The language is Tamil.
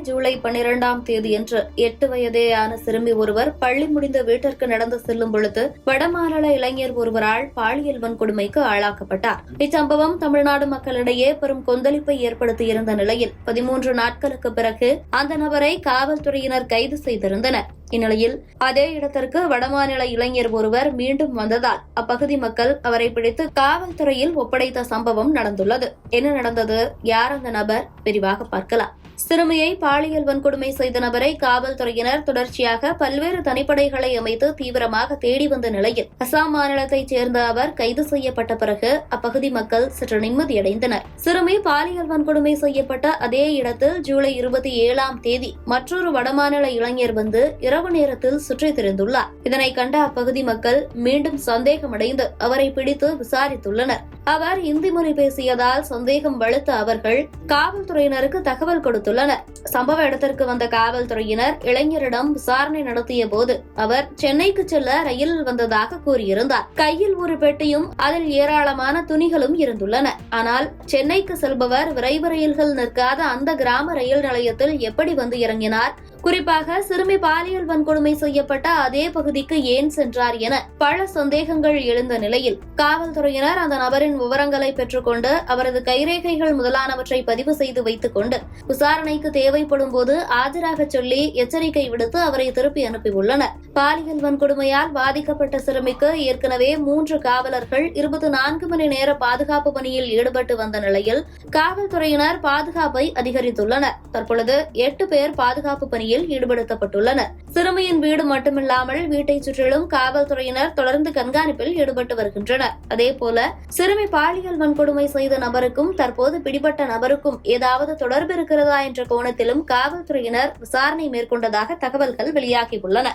ஜூலை 12ஆம் தேதியன்று 8 வயதேயான சிறுமி ஒருவர் பள்ளி முடிந்த வீட்டிற்கு நடந்து செல்லும் பொழுது வடமாநில இளைஞர் ஒருவரால் பாலியல் வன்கொடுமைக்கு ஆளாக்கப்பட்டார். இச்சம்பவம் தமிழ்நாடு மக்களிடையே பெரும் கொந்தளிப்பை ஏற்படுத்தியிருந்த நிலையில் 13 நாட்களுக்கு பிறகு அந்த நபரை காவல்துறையினர் கைது செய்திருந்தனர். இந்நிலையில் அதே இடத்திற்கு வடமாநில இளைஞர் ஒருவர் மீண்டும் வந்ததால் அப்பகுதி மக்கள் அவரை பிடித்து காவல்துறையில் ஒப்படைத்த சம்பவம் நடந்துள்ளது. என்ன நடந்தது, யார் அந்த நபர், விரிவாக பார்க்கலாம். சிறுமியை பாலியல் வன்கொடுமை செய்த நபரை காவல்துறையினர் தொடர்ச்சியாக பல்வேறு தனிப்படைகளை அமைத்து தீவிரமாக தேடி வந்த நிலையில் அசாம் மாநிலத்தைச் சேர்ந்த அவர் கைது செய்யப்பட்ட பிறகு அப்பகுதி மக்கள் சற்று நிம்மதியடைந்தனர். சிறுமி பாலியல் வன்கொடுமை செய்யப்பட்ட அதே இடத்தில் ஜூலை 27ஆம் தேதி மற்றொரு வடமாநில இளைஞர் வந்து இரவு நேரத்தில் சுற்றித் திரிந்துள்ளார். இதனை கண்ட அப்பகுதி மக்கள் மீண்டும் சந்தேகமடைந்து அவரை பிடித்து விசாரித்துள்ளனர். அவர் இந்தி மொழி பேசியதால் சந்தேகம் வலுத்த அவர்கள் காவல்துறையினருக்கு தகவல் கொடுத்துள்ளனர். சம்பவ இடத்திற்கு வந்த காவல்துறையினர் இளைஞரிடம் விசாரணை நடத்திய போது அவர் சென்னைக்கு செல்ல ரயிலில் வந்ததாக கூறியிருந்தார். கையில் ஒரு பெட்டியும் அதில் ஏராளமான துணிகளும் இருந்துள்ளன. ஆனால் சென்னைக்கு செல்பவர் விரைவு ரயில்கள் நிற்காத அந்த கிராம ரயில் நிலையத்தில் எப்படி வந்து இறங்கினார், குறிப்பாக சிறுமி பாலியல் வன்கொடுமை செய்யப்பட்ட அதே பகுதிக்கு ஏன் சென்றார் என பல சந்தேகங்கள் எழுந்த நிலையில் காவல்துறையினர் அந்த நபரின் விவரங்களை பெற்றுக்கொண்டு அவரது கைரேகைகள் முதலானவற்றை பதிவு செய்து வைத்துக் கொண்டு விசாரணைக்கு தேவைப்படும் போது ஆஜராக சொல்லி எச்சரிக்கை விடுத்து அவரை திருப்பி அனுப்பியுள்ளனர். பாலியல் வன்கொடுமையால் பாதிக்கப்பட்ட சிறுமிக்கு ஏற்கனவே 3 காவலர்கள் 24 மணி நேர பாதுகாப்பு பணியில் ஈடுபட்டு வந்த நிலையில் காவல்துறையினர் பாதுகாப்பை அதிகரித்துள்ளனர். தற்பொழுது 8 பேர் பாதுகாப்பு பணியில் ஈடுபடுத்தப்பட்டுள்ளனர். சிறுமியின் வீடு மட்டுமில்லாமல் வீட்டை சுற்றிலும் காவல்துறையினர் தொடர்ந்து கண்காணிப்பில் ஈடுபட்டு வருகின்றனர். அதேபோல சிறுமி பாலியல் வன்கொடுமை செய்த நபருக்கும் தற்போது பிடிபட்ட நபருக்கும் ஏதாவது தொடர்பு இருக்கிறதா என்ற கோணத்திலும் காவல்துறையினர் விசாரணை மேற்கொண்டதாக தகவல்கள் வெளியாகியுள்ளன.